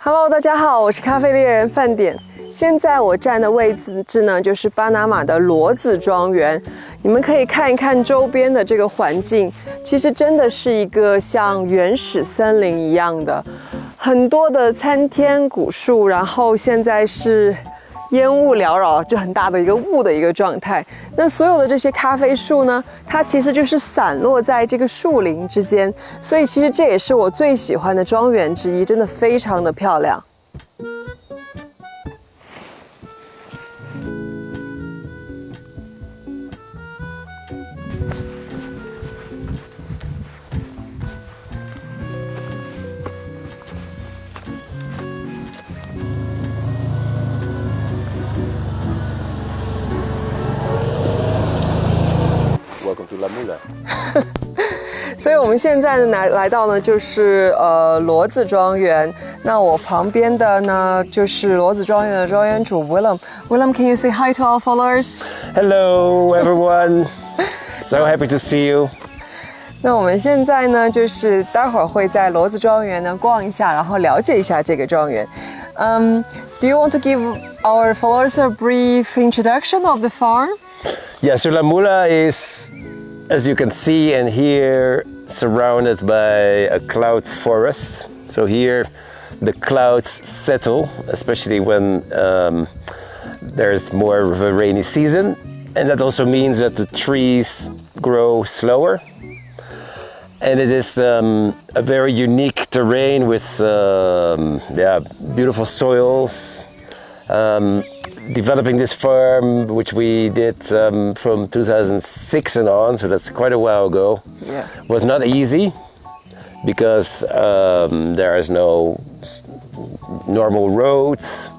Hello， 大家好，我是咖啡猎人饭点。现在我站的位置呢，就是巴拿马的骡子庄园。你们可以看一看周边的这个环境，其实真的是一个像原始森林一样的，很多的参天古树，然后现在是烟雾缭绕，就很大的一个雾的一个状态。那所有的这些咖啡树呢，它其实就是散落在这个树林之间，所以其实这也是我最喜欢的庄园之一，真的非常的漂亮。Welcome to Lamula 所以我们现在呢来到呢就是骡子庄园。那我旁边的呢就是骡子庄园的庄园主 Willem. Willem, can you say hi to our followers? Hello everyone. So happy to see you. 那我们现在呢就是待会儿会在骡子庄园呢逛一下，然后了解一下这个庄园。Do you want to give our followers a brief introduction of the farm? Yeah, so Lamula is, as you can see and hear, surrounded by a cloud forest. So here the clouds settle, especially when there's more of a rainy season. And that also means that the trees grow slower. And it is a very unique terrain with beautiful soils. Developing this farm, which we did from 2006 and on, so that's quite a while ago, was not easy because there is no normal roads,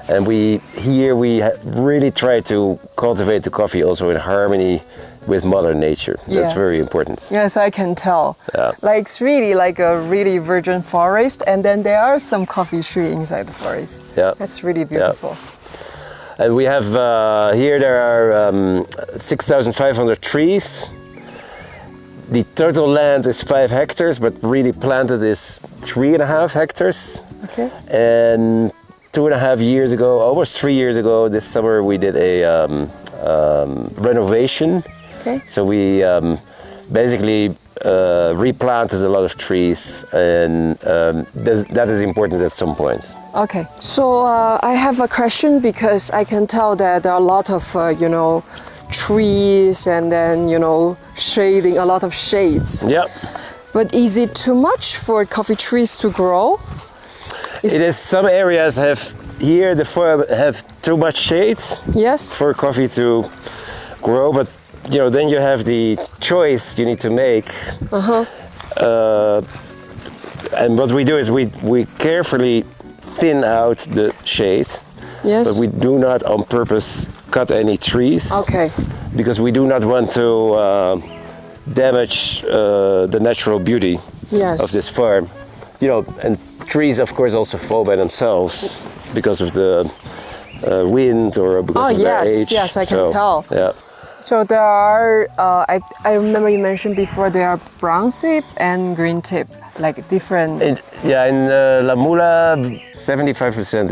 and we really try to cultivate the coffee also in harmony with Mother Nature. That's very important. Yes, I can tell. Yeah. Like it's really like a really virgin forest, and then there are some coffee trees inside the forest. Yeah. That's really beautiful. Yeah. And we have here there are 6,500 trees. The total land is 5 hectares, but really planted is 3.5 hectares. Okay. And 2.5 years ago, almost 3 years ago, this summer we did a renovation. Okay. So we basically replanted a lot of trees, and that is important at some point. Okay. So I have a question because I can tell that there are a lot of trees and then shading, a lot of shades. Yeah. But is it too much for coffee trees to grow? It is. Some areas here the farm have too much shade. Yes. For coffee to grow, but then you have the choice you need to make. And what we do is we carefully thin out the shade. Yes. But we do not on purpose cut any trees. Okay. Because we do not want to damage the natural beauty of this farm. And trees of course also fall by themselves because of the wind or because of their age. Yes, I can tell. Yeah. So there are, I remember you mentioned before there are brown tip and green tip, like different. In Lamula, 75%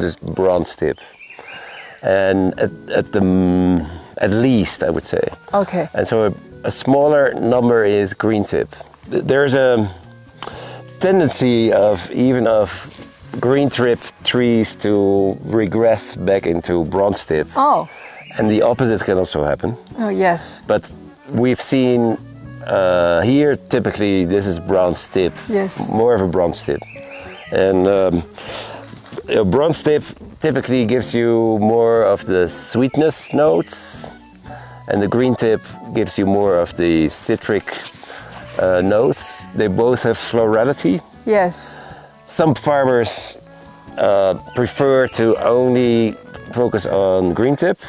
is bronze tip, and at least I would say. Okay. And so a smaller number is green tip. There's a tendency of green tip trees to regress back into bronze tip. Oh. And the opposite can also happen. Oh yes. But we've seen here typically this is bronze tip. Yes. More of a bronze tip. And bronze tip typically gives you more of the sweetness notes, and the green tip gives you more of the citric notes. They both have florality. Yes. Some farmers prefer to only focus on green tip.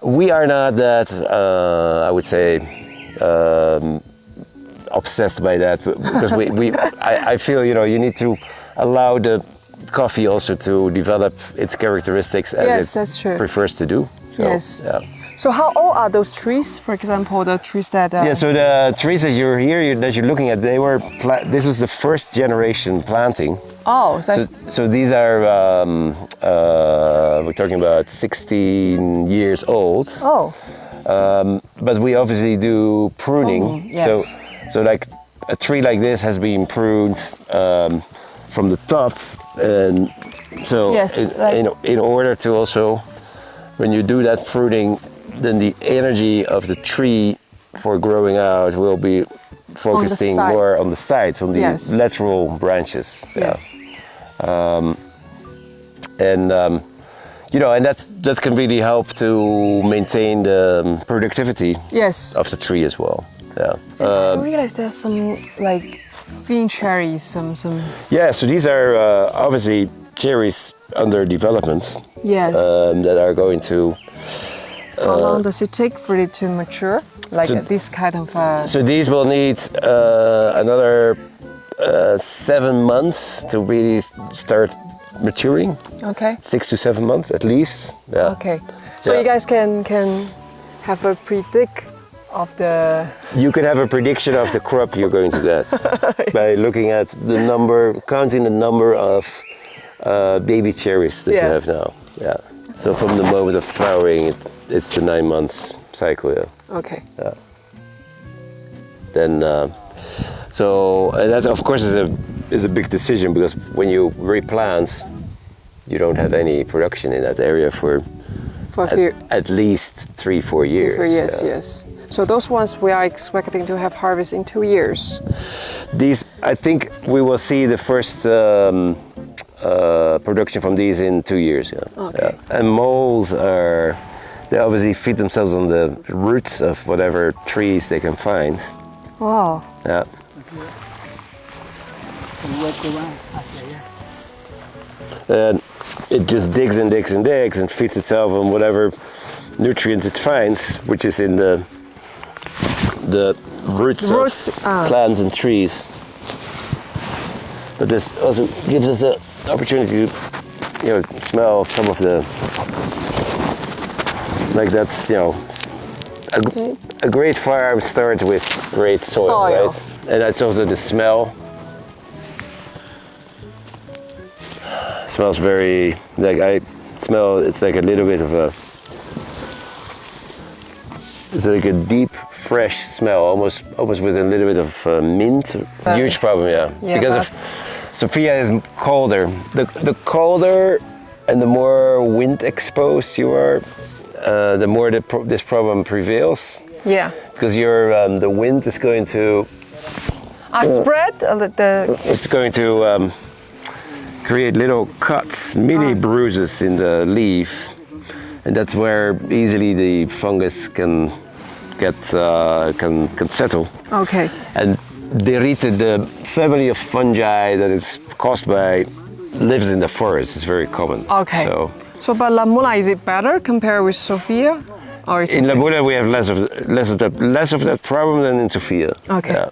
We are not that, I would say, obsessed by that because I feel you need to allow the coffee also to develop its characteristics as it prefers to do. So, yes. Yeah. So how old are those trees? For example, the trees that... Yeah, so the trees that that you're looking at, this was the first generation planting. Oh, that's... So these are, we're talking about 16 years old. Oh. But we obviously do pruning. Yes. So like a tree like this has been pruned from the top, and so Yes, in order to also, when you do that pruning, then the energy of the tree for growing out will be focusing more on the sides, on the lateral branches. Yes. Yeah. And that can really help to maintain the productivity of the tree as well. Yeah. I realized there's some like green cherries, some. Yeah. So these are obviously cherries under development. Yes. That are going to. How long does it take for it to mature? Like this kind of. So these will need another 7 months to really start maturing. Okay. 6 to 7 months at least. Yeah. Okay. So you guys can have a predict of the. You can have a prediction of the crop you're going to get by looking at counting the number of baby cherries that you have now. Yeah. So from the moment of flowering, it's the 9 months cycle. Yeah. Okay. Yeah. Then, and that of course is a big decision, because when you replant, you don't have any production in that area for at least 3-4 years. 3-4 years, yes. So those ones we are expecting to have harvest in 2 years. These, I think we will see the first production from these in 2 years. Yeah. Okay. Yeah. And moles they obviously feed themselves on the roots of whatever trees they can find. Wow. Yeah. And it just digs and digs and digs and feeds itself on whatever nutrients it finds, which is in the roots of plants and trees. But this also gives us the opportunity to, smell some of the, like that's, a great farm starts with great soil, right? And that's also the smell. Smells very, it's like a little bit of it's like a deep, fresh smell, almost with a little bit of mint. Huge problem, yeah. Because Sophia is colder. The colder and the more wind exposed you are, the more this problem prevails. Yeah. Because the wind is going to spread it's going to create little cuts, mini bruises in the leaf, and that's where easily the fungus can settle. Okay. And Derrite, the family of fungi that it's caused by, lives in the forest. It's very common. Okay. So but La Mula, is it better compared with Sophia? Or it's in La Mula we have less of that problem than in Sophia. Okay. Yeah.